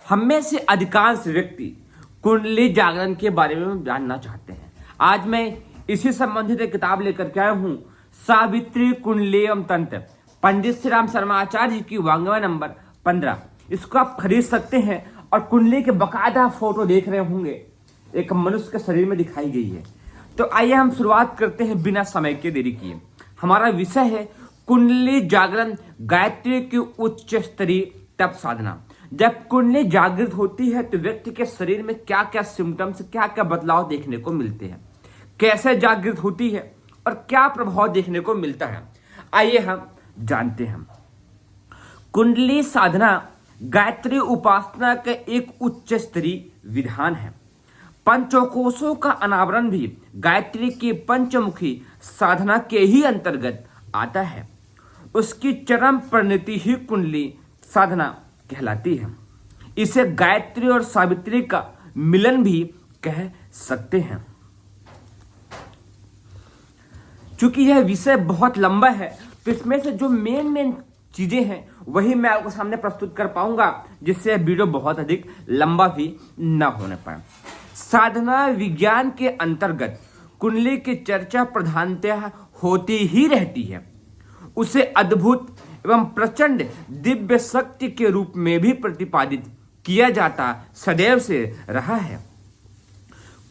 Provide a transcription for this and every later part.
हम में से अधिकांश व्यक्ति कुंडली जागरण के बारे में जानना चाहते हैं। आज मैं इसी संबंधित एक किताब लेकर के आया हूं, सावित्री कुंडली एवं तंत्र, पंडित श्री राम शर्मा आचार्य जी की वांग्मय नंबर 15। इसको आप खरीद सकते हैं और कुंडली के बकायदा फोटो देख रहे होंगे, एक मनुष्य के शरीर में दिखाई गई है। तो आइए हम शुरुआत करते हैं बिना समय के देरी किए। हमारा विषय है कुंडली जागरण, गायत्री की उच्च स्तरीय तप साधना। जब कुंडली जागृत होती है तो व्यक्ति के शरीर में क्या क्या सिम्टम्स, क्या क्या बदलाव देखने को मिलते हैं, कैसे जागृत होती है और क्या प्रभाव देखने को मिलता है, आइए हम जानते हैं। कुंडली साधना गायत्री उपासना का एक उच्च स्तरीय विधान है। पंचकोशों का अनावरण भी गायत्री की पंचमुखी साधना के ही अंतर्गत आता है। उसकी चरम परिणति ही कुंडली साधना कहलाती है। इसे गायत्री और सावित्री का मिलन भी कह सकते हैं। चूंकि यह विषय बहुत लंबा है तो इसमें से जो मेन चीजें हैं वही मैं आपको सामने प्रस्तुत कर पाऊंगा, जिससे वीडियो बहुत अधिक लंबा भी न होने पाए। साधना विज्ञान के अंतर्गत कुंडली की चर्चा प्रधानतः होती ही रहती है। उसे अद्भुत एवं प्रचंड दिव्य शक्ति के रूप में भी प्रतिपादित किया जाता सदैव से रहा है।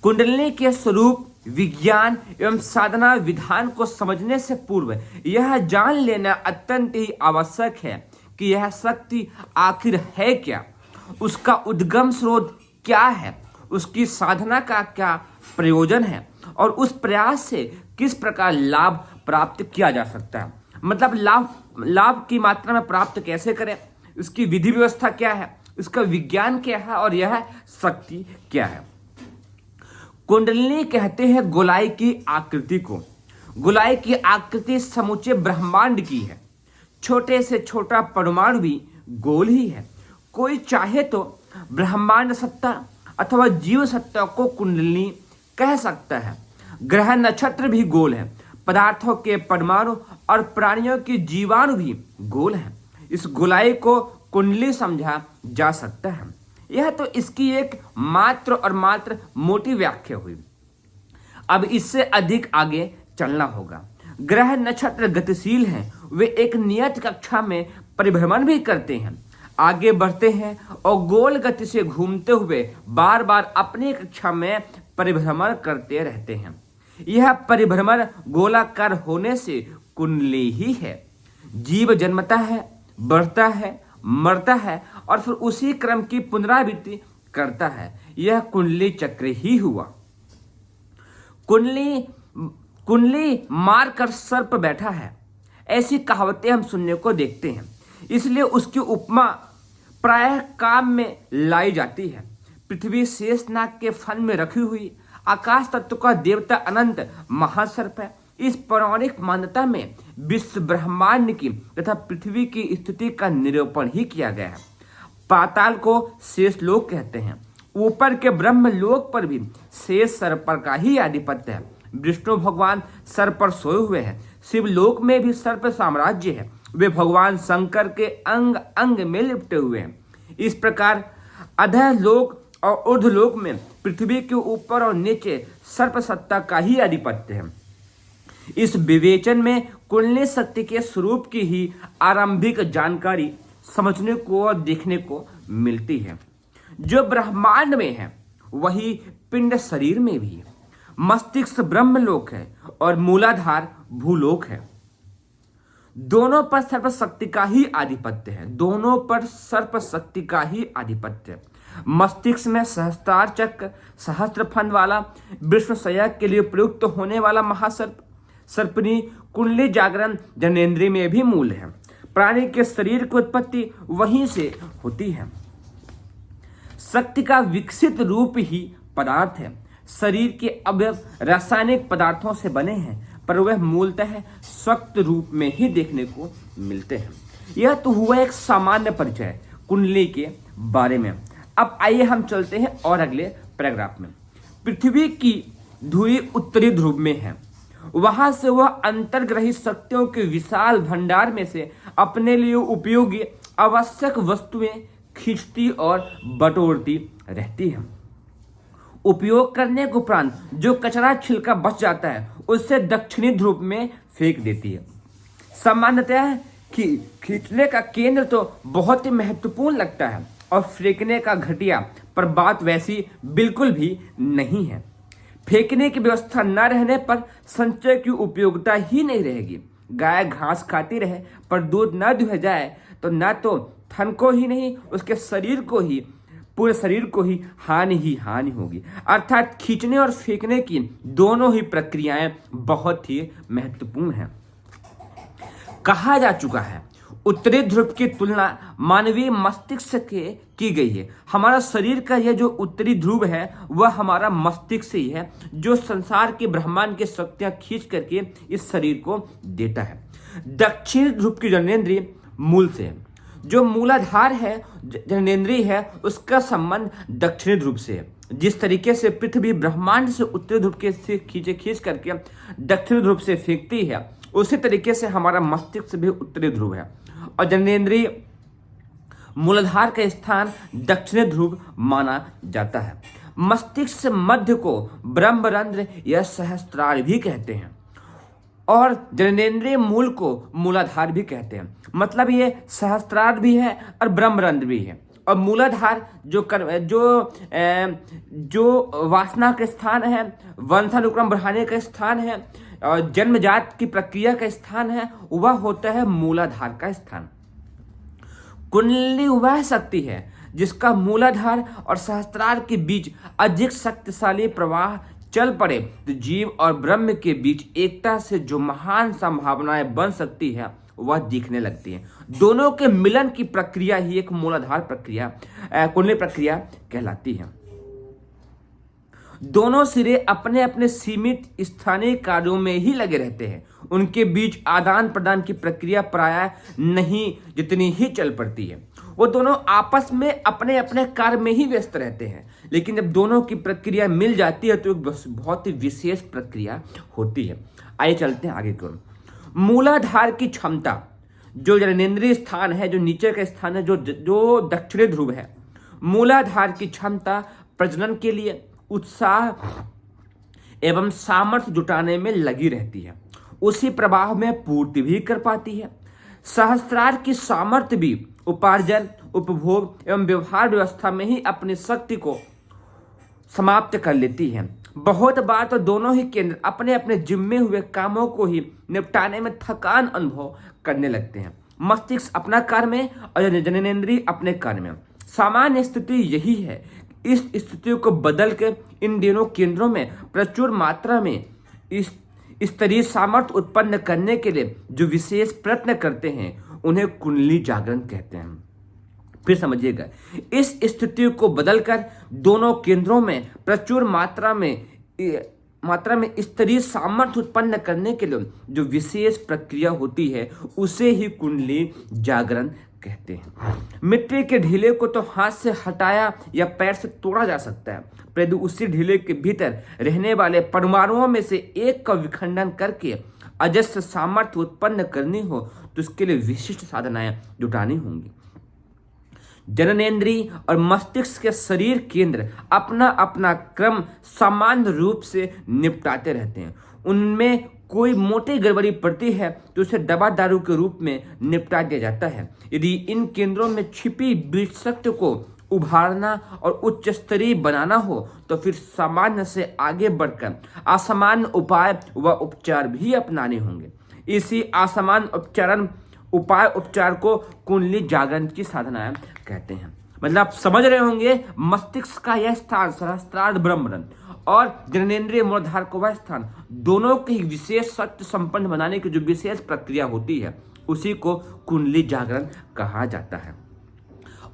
कुंडली के स्वरूप, विज्ञान एवं साधना विधान को समझने से पूर्व यह जान लेना अत्यंत ही आवश्यक है कि यह शक्ति आखिर है क्या, उसका उद्गम स्रोत क्या है, उसकी साधना का क्या प्रयोजन है और उस प्रयास से किस प्रकार लाभ प्राप्त किया जा सकता है। मतलब लाभ की मात्रा में प्राप्त कैसे करें, इसकी विधि व्यवस्था क्या है, इसका विज्ञान क्या है और यह शक्ति क्या है। कुंडलिनी कहते हैं गोलाई की आकृति को। गोलाई की आकृति समूचे ब्रह्मांड की है। छोटे से छोटा परमाणु भी गोल ही है। कोई चाहे तो ब्रह्मांड सत्ता अथवा जीव सत्ता को कुंडलिनी कह सकता है। ग्रह नक्षत्र भी गोल है। पदार्थों के परमाणु और प्राणियों के जीवाणु भी गोल हैं। इस गोलाई को कुंडली समझा जा सकता है। यह तो इसकी एक मात्र मोटी व्याख्या हुई। अब इससे अधिक आगे चलना होगा। ग्रह नक्षत्र गतिशील हैं। वे एक नियत कक्षा में परिभ्रमण भी करते हैं, आगे बढ़ते हैं और गोल गति से घूमते हुए बार बार अपनी कक्षा में परिभ्रमण करते रहते हैं। यह परिभ्रमण गोलाकार होने से कुंडली ही है। जीव जन्मता है, बढ़ता है, मरता है और फिर उसी क्रम की पुनरावृत्ति करता है। यह कुंडली चक्र ही हुआ। कुंडली मार कर सर्प बैठा है, ऐसी कहावतें हम सुनने को देखते हैं। इसलिए उसकी उपमा प्रायः काम में लाई जाती है। पृथ्वी शेषनाग के फन में रखी हुई आकाश तत्व का देवता अनंत महासर्प है। इस पौराणिक मान्यता में विश्व ब्रह्मांड की तथा पृथ्वी की स्थिति का निरूपण ही किया गया है। पाताल को शेष लोक कहते हैं। ऊपर के ब्रह्म लोक पर भी शेष सर्प का ही आधिपत्य है। विष्णु भगवान सर्प पर सोए हुए हैं। शिवलोक में भी सर्प साम्राज्य है। वे भगवान शंकर के अंग अंग में लिपटे हुए हैं। इस प्रकार अधः लोक और ऊर्ध्वलोक में पृथ्वी के ऊपर और नीचे सर्प सत्ता का ही आधिपत्य है। इस विवेचन में कुंडली शक्ति के स्वरूप की ही आरंभिक जानकारी समझने को और देखने को मिलती है। जो ब्रह्मांड में है वही पिंड शरीर में भी है। मस्तिष्क ब्रह्मलोक है और मूलाधार भूलोक है। दोनों पर सर्प शक्ति का ही आधिपत्य है। दोनों पर सर्प शक्ति का ही आधिपत्य है। मस्तिष्क में सहस्त्रार चक्र, सहस्त्र फंद वाला, विष्णुशया के लिए प्रयुक्त होने वाला महासर्प सर्पनी कुंडली जागरण जनेन्द्रिय में भी मूल है। प्राणी के शरीर की उत्पत्ति वहीं से होती है। शक्ति का विकसित रूप ही पदार्थ है। शरीर के अवयव रासायनिक पदार्थों से बने हैं, पर वह मूलतः शक्त रूप में ही देखने को मिलते हैं। यह तो हुआ एक सामान्य परिचय कुंडली के बारे में। अब आइए हम चलते हैं और अगले पैराग्राफ में। पृथ्वी की धुरी उत्तरी ध्रुव में है। वहां से वह अंतर्ग्रही शक्तियों के विशाल भंडार में से अपने लिए उपयोगी आवश्यक वस्तुएं खींचती और बटोरती रहती है। उपयोग करने के उपरांत जो कचरा छिलका बच जाता है उससे दक्षिणी ध्रुव में फेंक देती है। सामान्यतः खींचने का केंद्र तो बहुत ही महत्वपूर्ण लगता है और फेंकने का घटिया, पर बात वैसी बिल्कुल भी नहीं है। फेंकने की व्यवस्था न रहने पर संचय की उपयोगिता ही नहीं रहेगी। गाय घास खाती रहे पर दूध न दुह जाए तो न तो थन को ही नहीं, उसके शरीर को ही, पूरे शरीर को ही हानि होगी। अर्थात खींचने और फेंकने की दोनों ही प्रक्रियाएं बहुत ही महत्वपूर्ण हैं। कहा जा चुका है उत्तरी ध्रुव की तुलना मानवीय मस्तिष्क से की गई है। हमारा शरीर का यह जो उत्तरी ध्रुव है वह हमारा मस्तिष्क ही है, जो संसार के ब्रह्मांड की शक्तियां खींच करके इस शरीर को देता है। दक्षिण ध्रुव की जननेंद्रिय मूल से है। जो मूलाधार है, जननेंद्रिय है, उसका संबंध दक्षिणी ध्रुव से है। जिस तरीके से पृथ्वी ब्रह्मांड से उत्तरी ध्रुव के से खींच करके दक्षिणी ध्रुव से फेंकती है, उसी तरीके से हमारा मस्तिष्क भी उत्तरी ध्रुव है और जननेंद्रिय मूलाधार का स्थान दक्षिणी ध्रुव माना जाता है। मस्तिष्क मध्य को ब्रह्मरंध्र या सहस्त्रार भी कहते हैं और जननेंद्रिय मूल को मूलाधार भी कहते हैं। मतलब ये सहस्त्रार भी है और ब्रह्मरंध्र भी है। और मूलाधार जो वासना का स्थान है, वंशानुक्रम बढ़ाने का स्थान है और जन्मजात की प्रक्रिया का स्थान है, वह होता है मूलाधार का स्थान। कुंडली वह शक्ति है जिसका मूलाधार और सहस्त्रार के बीच अधिक शक्तिशाली प्रवाह चल पड़े तो जीव और ब्रह्म के बीच एकता से जो महान संभावनाएं बन सकती है वह दिखने लगती है। दोनों के मिलन की प्रक्रिया ही एक मूलाधार प्रक्रिया, कुंडली प्रक्रिया कहलाती है। दोनों सिरे अपने अपने सीमित स्थानीय कार्यों में ही लगे रहते हैं। उनके बीच आदान प्रदान की प्रक्रिया प्रायः नहीं जितनी ही चल पड़ती है। वो दोनों आपस में अपने अपने कार्य में ही व्यस्त रहते हैं, लेकिन जब दोनों की प्रक्रिया मिल जाती है तो एक बहुत ही विशेष प्रक्रिया होती है। आइए चलते हैं आगे की ओर। मूलाधार की क्षमता, जो जननेंद्रिय स्थान है, जो नीचे का स्थान है, जो दक्षिणी ध्रुव है, मूलाधार की क्षमता प्रजनन के लिए उत्साह एवं सामर्थ्य जुटाने में लगी रहती है। उसी प्रवाह में पूर्ति भी कर पाती है। सहस्त्रार की सामर्थ्य भी उपार्जन, उपभोग एवं व्यवहार व्यवस्था में ही अपनी शक्ति को समाप्त कर लेती है। बहुत बार तो दोनों ही केंद्र अपने अपने जिम्मे हुए कामों को ही निपटाने में थकान अनुभव करने लगते हैं। मस्तिष्क अपना कार्य में और जननेंद्रिय अपने कार्य में। सामान्य स्थिति यही है। इस स्थिति को बदल कर इन दोनों केंद्रों में प्रचुर मात्रा में स्तरीय सामर्थ्य उत्पन्न करने के लिए जो विशेष प्रयत्न करते हैं उन्हें कुंडली जागरण कहते हैं। फिर समझिएगा, इस स्थिति को बदलकर दोनों केंद्रों में प्रचुर मात्रा में स्तरीय सामर्थ्य उत्पन्न करने के लिए जो विशेष प्रक्रिया होती है उसे ही कुंडली जागरण कहते हैं। मिट्टी के ढीले को तो हाथ से हटाया या पैर से तोड़ा जा सकता है, परंतु उसी ढीले के भीतर रहने वाले परमाणुओं में से एक का विखंडन करके अजस्र सामर्थ्य उत्पन्न करनी हो तो उसके लिए विशिष्ट साधनाएं जुटानी होंगी। जननेंद्रिय और मस्तिष्क के शरीर केंद्र अपना अपना क्रम सामान्य रूप से निपटाते रहते हैं। उनमें कोई मोटी गड़बड़ी पड़ती है तो उसे दवा दारू के रूप में निपटा दिया जाता है। यदि इन केंद्रों में छिपी बीज शक्ति को उभारना और उच्च स्तरीय बनाना हो तो फिर सामान्य से आगे बढ़कर असामान्य उपाय व उपचार भी अपनाने होंगे। इसी असामान्य उपचार को कुंडली जागरण की साधनाएं कहते हैं। मतलब आप समझ रहे होंगे, मस्तिष्क का यह स्थान सहस्त्रार ब्रह्मरंध्र और जननेंद्रिय मूलाधार को वह स्थान, दोनों की विशेष शक्ति संपन्न बनाने की जो विशेष प्रक्रिया होती है उसी को कुंडली जागरण कहा जाता है।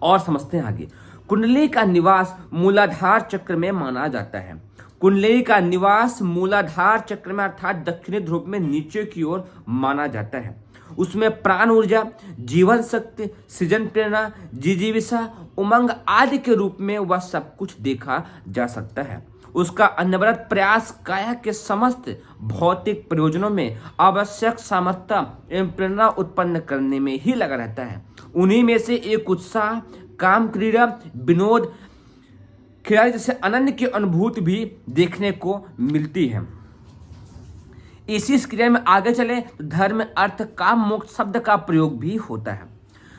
और समझते हैं आगे। कुंडली का निवास मूलाधार चक्र में माना जाता है। कुंडली का निवास मूलाधार चक्र में अर्थात दक्षिणी ध्रुव में नीचे की ओर माना जाता है। उसमें प्राण ऊर्जा, जीवन शक्ति, सृजन प्रेरणा, जिजीविषा, उमंग आदि के रूप में वह सब कुछ देखा जा सकता है। उसका अनवरत प्रयास काया के समस्त भौतिक प्रयोजनों में आवश्यक सामर्थ्य एवं प्रेरणा उत्पन्न करने में ही लगा रहता है। उन्हीं में से एक उत्साह काम, क्रीड़ा, विनोद, खिलाड़ी जैसे अनन्य की अनुभूति भी देखने को मिलती है। इसी क्रिया में आगे चले तो धर्म, अर्थ, काम, मोक्ष शब्द का प्रयोग भी होता है।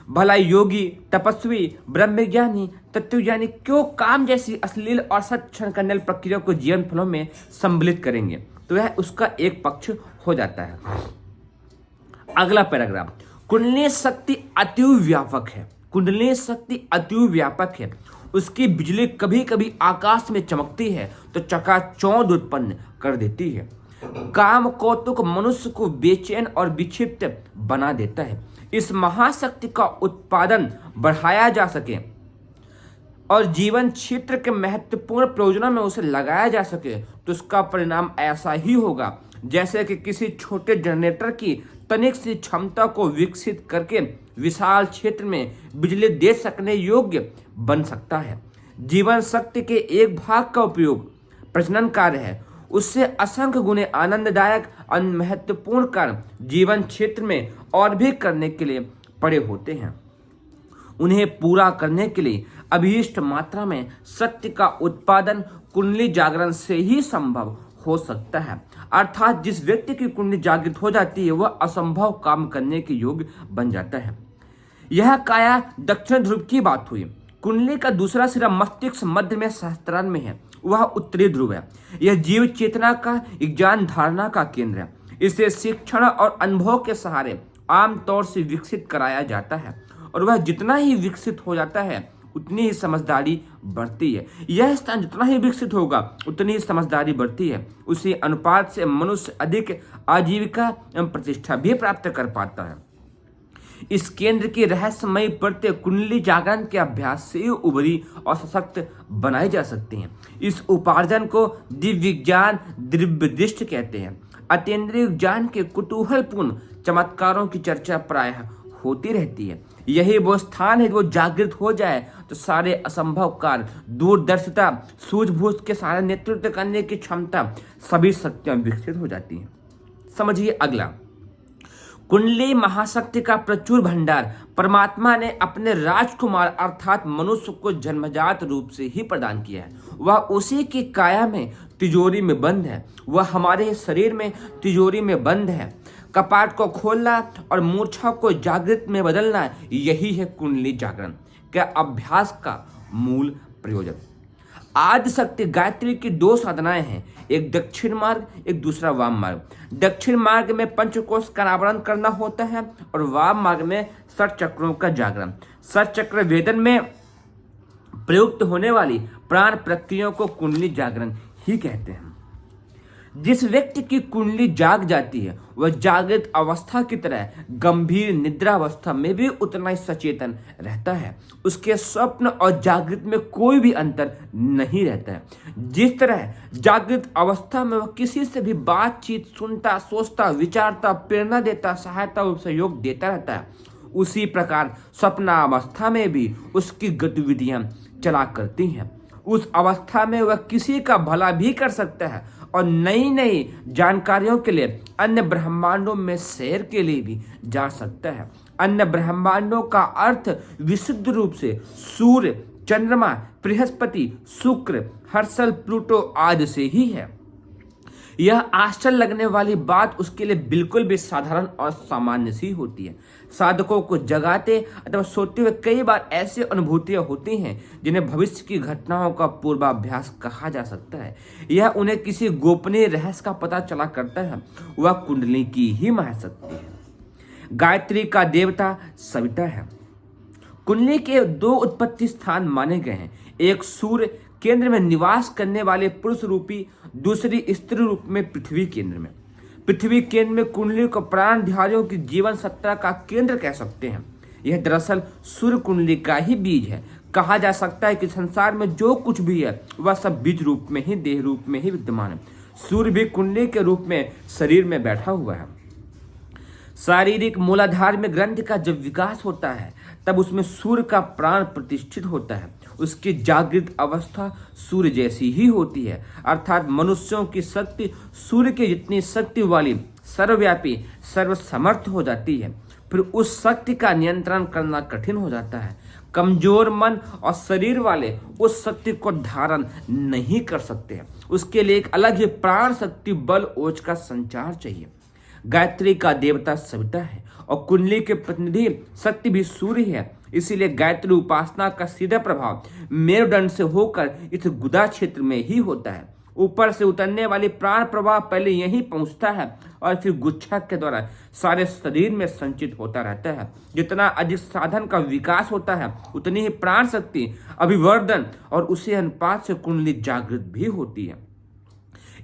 भला योगी, तपस्वी, ब्रह्मज्ञानी, तत्वज्ञानी क्यों काम जैसी अश्लील और सत्क्षण करने वाली प्रक्रिया को जीवन फलों में सम्मिलित करेंगे, तो यह उसका एक पक्ष हो जाता है। अगला पैराग्राफ, कुंडली शक्ति अति व्यापक है। कुंडली शक्ति अति व्यापक है। उसकी बिजली कभी कभी आकाश में चमकती है तो चकाचौंध उत्पन्न कर देती है। काम कौतुक मनुष्य को बेचैन और विक्षिप्त बना देता है। इस महाशक्ति का उत्पादन बढ़ाया जा सके और जीवन क्षेत्र के महत्वपूर्ण प्रयोजनों में उसे लगाया जा सके तो उसका परिणाम ऐसा ही होगा जैसे कि किसी छोटे जनरेटर की तनिक सी क्षमता को विकसित करके विशाल क्षेत्र में बिजली दे सकने योग्य बन सकता है। जीवन शक्ति के एक भाग का उपयोग प्रजनन कार्य है, उससे असंख्य गुने आनंददायक और महत्वपूर्ण कार्य जीवन क्षेत्र में और भी करने के लिए पड़े होते हैं। उन्हें पूरा करने के लिए अभीष्ट मात्रा में शक्ति का उत्पादन कुंडली जागरण से ही संभव हो सकता है। अर्थात जिस व्यक्ति की कुंडली जागृत हो जाती है वह असंभव काम करने के योग्य बन जाता है। यह काया दक्षिण ध्रुव की बात हुई। कुंडली का दूसरा सिरा मस्तिष्क मध्य में सहस्त्रार में है, वह उत्तरी ध्रुव है। यह जीव चेतना का एक ज्ञान धारणा का केंद्र है। इसे शिक्षण और अनुभव के सहारे आमतौर से विकसित कराया जाता है और वह जितना ही विकसित हो जाता है उतनी ही समझदारी बढ़ती है। यह स्थान जितना ही विकसित होगा उतनी ही समझदारी बढ़ती है। उसी अनुपात से मनुष्य अधिक आजीविका एवं प्रतिष्ठा भी प्राप्त कर पाता है। इस केंद्र की रहस्यमयी परतें कुंडली जागरण के अभ्यास से उभरी और सशक्त बनाई जा सकती हैं। इस उपार्जन को दिव्य ज्ञान, दिव्य दृष्टि कहते हैं। अतीन्द्रिय ज्ञान के कुतूहलपूर्ण चमत्कारों की चर्चा प्रायः होती रहती है। यही वो स्थान है जो जागृत हो जाए तो सारे असंभव कार्य, दूरदर्शिता, सूझबूझ के सारे नेतृत्व करने की क्षमता, सभी शक्तियां विकसित हो जाती हैं। समझिए अगला, कुंडली महाशक्ति का प्रचुर भंडार परमात्मा ने अपने राजकुमार अर्थात मनुष्य को जन्मजात रूप से ही प्रदान किया है। वह उसी की काया में तिजोरी में बंद है। वह हमारे शरीर में तिजोरी में बंद है। कपाट को खोलना और मूर्छा को जागृत में बदलना, यही है कुंडली जागरण के अभ्यास का मूल प्रयोजन। आदि शक्ति गायत्री की दो साधनाएं हैं, एक दक्षिण मार्ग, एक दूसरा वाम मार्ग। दक्षिण मार्ग में पंचकोश का आवरण करना होता है और वाम मार्ग में षट चक्रों का जागरण। षट चक्र वेदन में प्रयुक्त होने वाली प्राण प्रक्रियाओं को कुंडली जागरण ही कहते हैं। जिस व्यक्ति की कुंडली जाग जाती है वह जागृत अवस्था की तरह गंभीर निद्रा अवस्था में भी उतना ही सचेतन रहता है। उसके स्वप्न और जागृत में कोई भी अंतर नहीं रहता है। जिस तरह जागृत अवस्था में वह किसी से भी बातचीत, सुनता, सोचता, विचारता, प्रेरणा देता, सहायता और सहयोग देता रहता है, उसी प्रकार स्वप्नावस्था में भी उसकी गतिविधियां चला करती हैं। उस अवस्था में वह किसी का भला भी कर सकता है और नई नई जानकारियों के लिए अन्य ब्रह्मांडों में सैर के लिए भी जा सकता है। अन्य ब्रह्मांडों का अर्थ विशुद्ध रूप से सूर्य, चंद्रमा, बृहस्पति, शुक्र, हर्षल, प्लूटो आदि से ही है। यह आश्चर्य लगने वाली बात उसके लिए बिल्कुल भी साधारण और सामान्य सी होती है। साधकों को जगाते अथवा सोते हुए कई बार ऐसी अनुभूतियां होती हैं जिन्हें भविष्य की घटनाओं का पूर्वाभ्यास कहा जा सकता है। यह उन्हें किसी गोपनीय रहस्य का पता चला करता है। वह कुंडली की ही महाशक्ति है। गायत्री का देवता सविता है। कुंडली के दो उत्पत्ति स्थान माने गए हैं, एक सूर्य केंद्र में निवास करने वाले पुरुष रूपी, दूसरी स्त्री रूप में पृथ्वी केंद्र में। पृथ्वी केंद्र में कुंडली को प्राणधारियों की जीवन सत्ता का केंद्र कह सकते हैं। यह दरअसल सूर्य कुंडली का ही बीज है। कहा जा सकता है कि संसार में जो कुछ भी है वह सब बीज रूप में ही, देह रूप में ही विद्यमान है। सूर्य भी कुंडली के रूप में शरीर में बैठा हुआ है। शारीरिक मूलाधार में ग्रंथि का जब विकास होता है तब उसमें सूर्य का प्राण प्रतिष्ठित होता है। उसकी जागृत अवस्था सूर्य जैसी ही होती है, अर्थात मनुष्यों की शक्ति सूर्य की जितनी शक्ति वाली, सर्वव्यापी, सर्वसमर्थ हो जाती है। फिर उस शक्ति का नियंत्रण करना कठिन हो जाता है। कमजोर मन और शरीर वाले उस शक्ति को धारण नहीं कर सकते हैं। उसके लिए एक अलग ही प्राण शक्ति बल ओज का संचार चाहिए। गायत्री का देवता सविता है और कुंडली के प्रतिनिधि शक्ति भी सूर्य है। इसीलिए गायत्री उपासना का सीधा प्रभाव मेरुदंड से होकर इस गुदा क्षेत्र में ही होता है। ऊपर से उतरने वाली प्राण प्रवाह पहले यहीं पहुंचता है और फिर गुच्छा के द्वारा सारे शरीर में संचित होता रहता है। जितना अधिक साधन का विकास होता है उतनी ही प्राण शक्ति अभिवर्धन और उसी अनुपात से कुंडली जागृत भी होती है।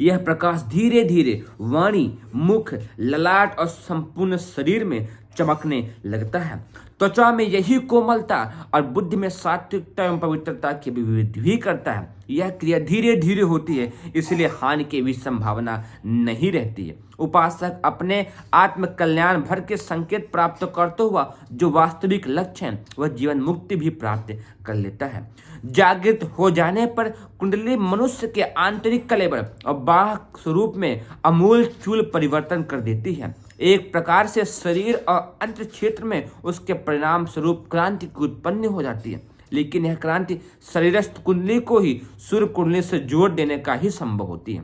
यह प्रकाश धीरे धीरे वाणी, मुख, ललाट और संपूर्ण शरीर में चमकने लगता है। त्वचा में यही कोमलता और बुद्धि में सात्विकता एवं पवित्रता की अभिवृद्धि भी करता है। यह क्रिया धीरे धीरे होती है, इसलिए हानि की भी संभावना नहीं रहती है। उपासक अपने आत्म कल्याण भर के संकेत प्राप्त करते हुआ जो वास्तविक लक्ष्य है वह जीवन मुक्ति भी प्राप्त कर लेता है। जागृत हो जाने पर कुंडली मनुष्य के आंतरिक कलेवर और बाह्य स्वरूप में अमूल चूल परिवर्तन कर देती है। एक प्रकार से शरीर और अंत क्षेत्र में उसके परिणाम स्वरूप क्रांति की उत्पन्न हो जाती है। लेकिन यह क्रांति शरीरस्थ कुंडली को ही सूर्य कुंडली से जोड़ देने का ही संभव होती है।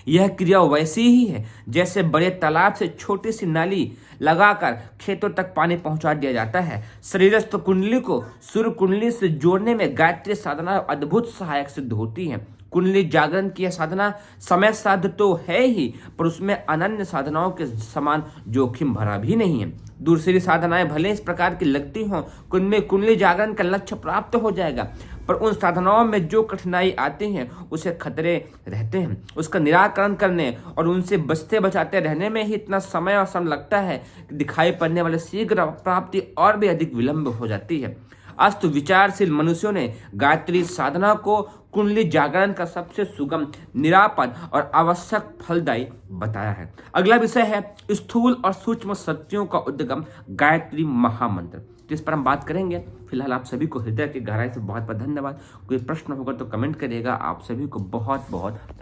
यह क्रिया वैसी ही है जैसे बड़े तालाब से छोटी सी नाली लगाकर खेतों तक पानी पहुंचा दिया जाता है। शरीरस्थ कुंडली को सूर्य कुंडली से जोड़ने में गायत्री साधना अद्भुत सहायक सिद्ध होती है। कुंडली जागरण की यह साधना समय साध्य तो है ही, पर उसमें अनन्य साधनाओं के समान जोखिम भरा भी नहीं है। दूसरी साधनाएं भले इस प्रकार की लगती हों, उनमें कुंडली जागरण का लक्ष्य प्राप्त हो जाएगा, पर उन साधनाओं में जो कठिनाई आती हैं उसे खतरे रहते हैं। उसका निराकरण करने और उनसे बचते बचाते रहने में ही इतना समय और श्रम लगता है कि दिखाई पड़ने वाले शीघ्र प्राप्ति और भी अधिक विलंब हो जाती है। अस्तु विचारशील मनुष्यों ने गायत्री साधना को कुंडली जागरण का सबसे सुगम, निरापद और आवश्यक फलदायी बताया है। अगला विषय है स्थूल और सूक्ष्म शक्तियों का उद्गम, गायत्री महामंत्र, जिस पर हम बात करेंगे। फिलहाल आप सभी को हृदय की गहराई से बहुत बहुत धन्यवाद। कोई प्रश्न होगा तो कमेंट करिएगा। आप सभी को बहुत बहुत